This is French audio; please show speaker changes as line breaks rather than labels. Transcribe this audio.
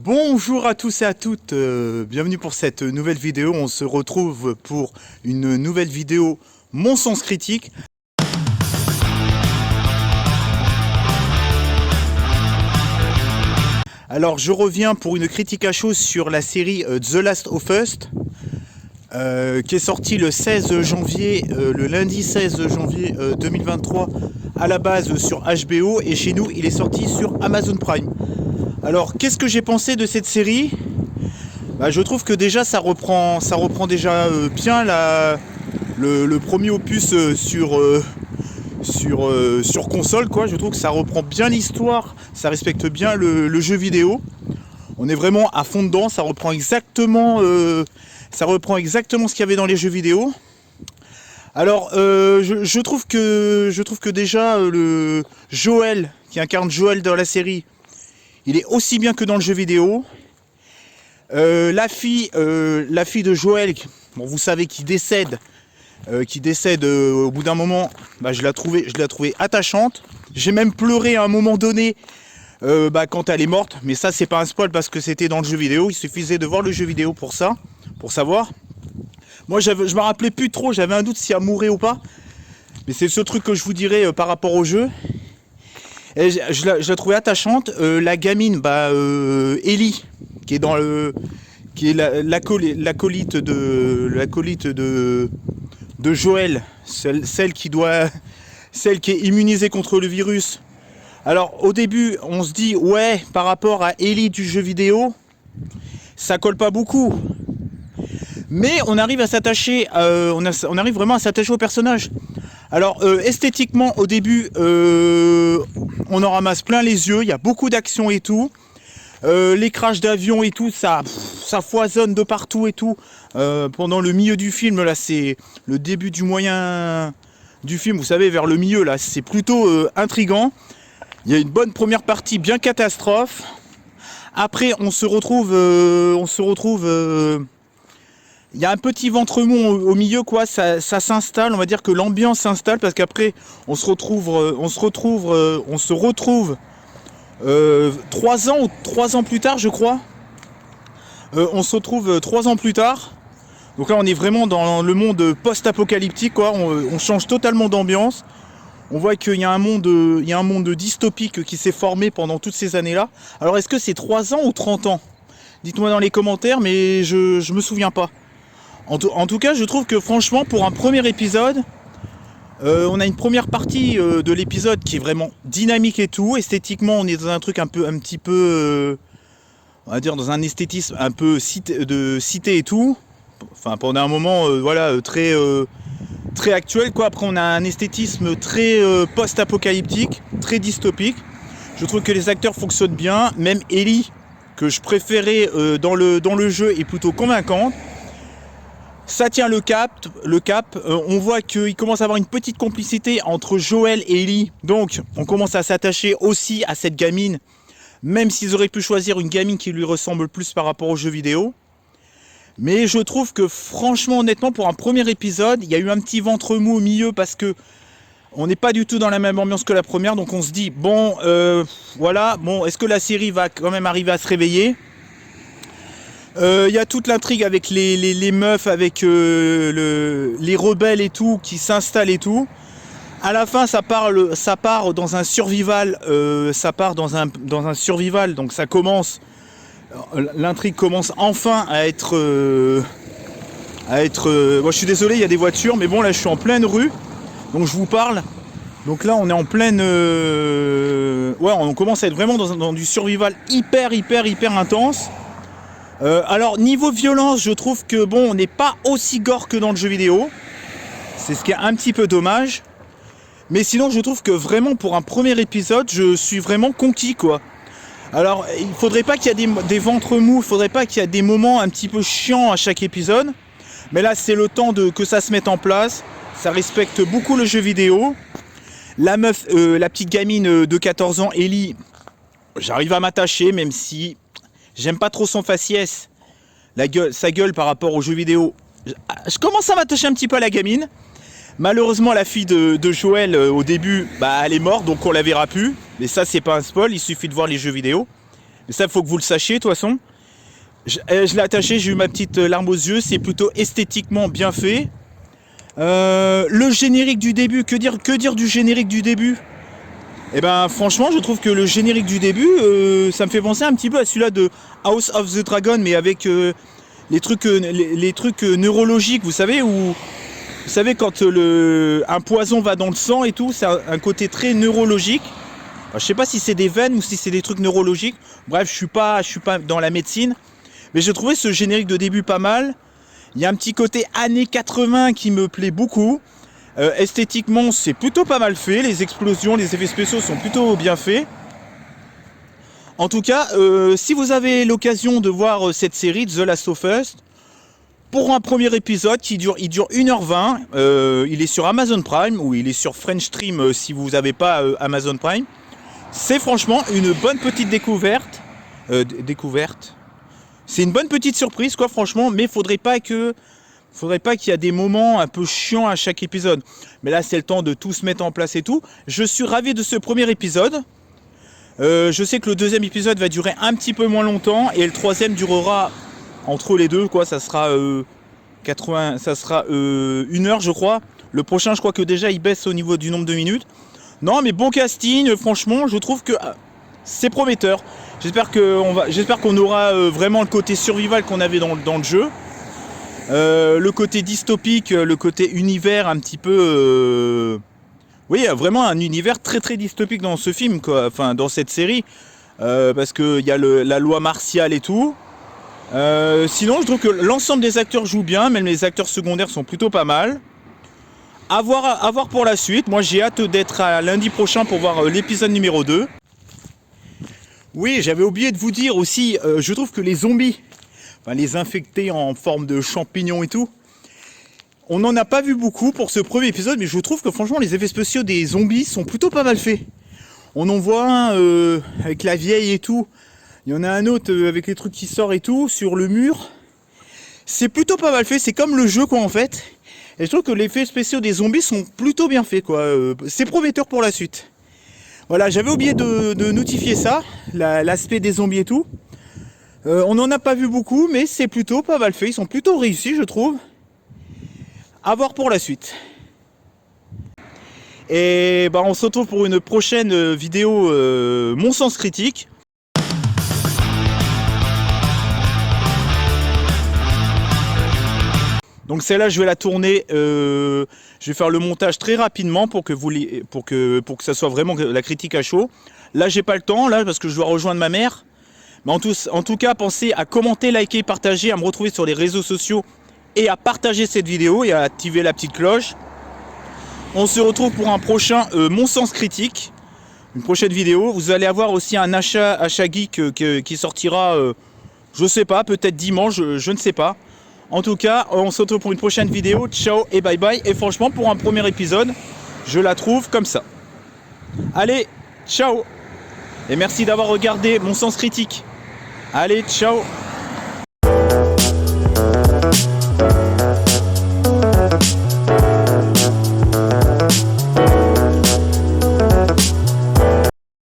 Bonjour à tous et à toutes, bienvenue pour cette nouvelle vidéo. On se retrouve pour une nouvelle vidéo Mon Sens Critique. Alors je reviens pour une critique à chaud sur la série The Last of Us qui est sortie le 16 janvier, le lundi 16 janvier 2023 à la base sur HBO et chez nous il est sorti sur Amazon Prime. Alors qu'est-ce que j'ai pensé de cette série ? Je trouve que déjà ça reprend déjà bien le premier opus sur console quoi. Je trouve que ça reprend bien l'histoire, ça respecte bien le jeu vidéo. On est vraiment à fond dedans, ça reprend exactement ce qu'il y avait dans les jeux vidéo. Alors je trouve que déjà le Joel qui incarne Joel dans la série, il est aussi bien que dans le jeu vidéo. La fille de Joel, bon, vous savez, qui décède au bout d'un moment, je l'ai trouvée attachante. J'ai même pleuré à un moment donné quand elle est morte, mais ça c'est pas un spoil parce que c'était dans le jeu vidéo. Il suffisait de voir le jeu vidéo pour ça, pour savoir. Moi je me rappelais plus trop, j'avais un doute si elle mourait ou pas, mais c'est ce truc que je vous dirais par rapport au jeu. Et je la trouvais attachante. La gamine, Ellie, qui est l'acolyte de Joël, celle qui est immunisée contre le virus. Alors au début, on se dit ouais, par rapport à Ellie du jeu vidéo, ça colle pas beaucoup. Mais on arrive à s'attacher, on arrive vraiment à s'attacher au personnage. Alors esthétiquement au début on en ramasse plein les yeux, il y a beaucoup d'action et tout. Les crashs d'avion et tout, ça foisonne de partout et tout. Pendant le milieu du film, là c'est le début du moyen du film, vous savez, vers le milieu là, c'est plutôt intriguant. Il y a une bonne première partie bien catastrophe. Après on se retrouve il y a un petit ventre mou au milieu quoi, ça s'installe, on va dire que l'ambiance s'installe parce qu'après on se retrouve 3 ans plus tard je crois. On se retrouve 3 ans plus tard. Donc là on est vraiment dans le monde post-apocalyptique quoi, on change totalement d'ambiance. On voit qu'il y a un monde dystopique qui s'est formé pendant toutes ces années-là. Alors est-ce que c'est 3 ans ou 30 ans ? Dites-moi dans les commentaires, mais je me souviens pas. En tout cas, je trouve que franchement, pour un premier épisode, on a une première partie de l'épisode qui est vraiment dynamique et tout. Esthétiquement, on est dans un truc un petit peu, on va dire dans un esthétisme un peu de cité et tout. Enfin, pendant un moment, très actuel quoi. Après, on a un esthétisme très post-apocalyptique, très dystopique. Je trouve que les acteurs fonctionnent bien. Même Ellie, que je préférais dans le jeu, est plutôt convaincante. Ça tient le cap. On voit qu'il commence à avoir une petite complicité entre Joel et Ellie. Donc on commence à s'attacher aussi à cette gamine. Même s'ils auraient pu choisir une gamine qui lui ressemble plus par rapport aux jeux vidéo. Mais je trouve que franchement, honnêtement, pour un premier épisode, il y a eu un petit ventre mou au milieu parce que on n'est pas du tout dans la même ambiance que la première. Donc on se dit, est-ce que la série va quand même arriver à se réveiller ? Y a toute l'intrigue avec les meufs, avec les rebelles et tout, qui s'installent et tout. À la fin, ça part dans un survival. Donc ça commence. L'intrigue commence enfin à être. Bon, je suis désolé, il y a des voitures, mais bon, là, je suis en pleine rue, donc je vous parle. Donc là, on est en pleine. On commence à être vraiment dans du survival hyper intense. Alors niveau violence, je trouve que on n'est pas aussi gore que dans le jeu vidéo. C'est ce qui est un petit peu dommage. Mais sinon je trouve que vraiment pour un premier épisode, je suis vraiment conquis quoi. Alors il faudrait pas qu'il y ait des ventres mous, il faudrait pas qu'il y ait des moments un petit peu chiants à chaque épisode. Mais là c'est le temps que ça se mette en place. Ça respecte beaucoup le jeu vidéo. La meuf, la petite gamine de 14 ans, Ellie, j'arrive à m'attacher même si j'aime pas trop son faciès, sa gueule par rapport aux jeux vidéo. Je commence à m'attacher un petit peu à la gamine. Malheureusement, la fille de Joël, au début, elle est morte, donc on la verra plus. Mais ça, c'est pas un spoil, il suffit de voir les jeux vidéo. Mais ça, il faut que vous le sachiez, de toute façon. Je l'ai attaché, j'ai eu ma petite larme aux yeux. C'est plutôt esthétiquement bien fait. Le générique du début, que dire du générique du début? Eh ben franchement je trouve que le générique du début ça me fait penser un petit peu à celui-là de House of the Dragon, mais avec les trucs neurologiques, vous savez, où vous savez quand un poison va dans le sang et tout, c'est un côté très neurologique. Alors, je sais pas si c'est des veines ou si c'est des trucs neurologiques. Bref, je suis pas dans la médecine, mais j'ai trouvé ce générique de début pas mal. Il y a un petit côté années 80 qui me plaît beaucoup. Esthétiquement, c'est plutôt pas mal fait. Les explosions, les effets spéciaux sont plutôt bien faits. En tout cas, si vous avez l'occasion de voir cette série, The Last of Us, pour un premier épisode il dure 1h20, il est sur Amazon Prime ou il est sur French Stream si vous n'avez pas Amazon Prime. C'est franchement une bonne petite découverte. C'est une bonne petite surprise, quoi, franchement, mais faudrait pas qu'il y ait des moments un peu chiants à chaque épisode. Mais là, c'est le temps de tout se mettre en place et tout. Je suis ravi de ce premier épisode. Je sais que le deuxième épisode va durer un petit peu moins longtemps et le troisième durera entre les deux, quoi. Ça sera 1 heure, je crois. Le prochain, je crois que déjà, il baisse au niveau du nombre de minutes. Non, mais bon casting. Franchement, je trouve que c'est prometteur. J'espère qu'on aura vraiment le côté survival qu'on avait dans le jeu. Le côté dystopique, le côté univers un petit peu... Oui, il y a vraiment un univers très très dystopique dans ce film, quoi. Enfin, dans cette série. Parce qu'il y a la loi martiale et tout. Sinon, je trouve que l'ensemble des acteurs jouent bien. Même les acteurs secondaires sont plutôt pas mal. À voir pour la suite. Moi, j'ai hâte d'être à lundi prochain pour voir l'épisode numéro 2. Oui, j'avais oublié de vous dire aussi, je trouve que les zombies, enfin les infectés en forme de champignons et tout, on n'en a pas vu beaucoup pour ce premier épisode, mais je trouve que franchement les effets spéciaux des zombies sont plutôt pas mal faits. On en voit un avec la vieille et tout, il y en a un autre avec les trucs qui sortent et tout, sur le mur. C'est plutôt pas mal fait, c'est comme le jeu, quoi, en fait. Et je trouve que les effets spéciaux des zombies sont plutôt bien faits, quoi. C'est prometteur pour la suite. Voilà, j'avais oublié de notifier ça, l'aspect des zombies et tout. On n'en a pas vu beaucoup, mais c'est plutôt pas mal fait. Ils sont plutôt réussis, je trouve. À voir pour la suite. Et bah, on se retrouve pour une prochaine vidéo Mon Sens Critique. Donc celle-là, je vais la tourner, je vais faire le montage très rapidement pour que ça soit vraiment la critique à chaud. Là, j'ai pas le temps, là, parce que je dois rejoindre ma mère. Mais en tout cas, pensez à commenter, liker, partager, à me retrouver sur les réseaux sociaux et à partager cette vidéo et à activer la petite cloche. On se retrouve pour un prochain Mon Sens Critique, une prochaine vidéo. Vous allez avoir aussi un achat geek qui sortira, je sais pas, peut-être dimanche, je ne sais pas. En tout cas, on se retrouve pour une prochaine vidéo. Ciao et bye bye. Et franchement, pour un premier épisode, je la trouve comme ça. Allez, ciao. Et merci d'avoir regardé Mon Sens Critique. Allez, ciao.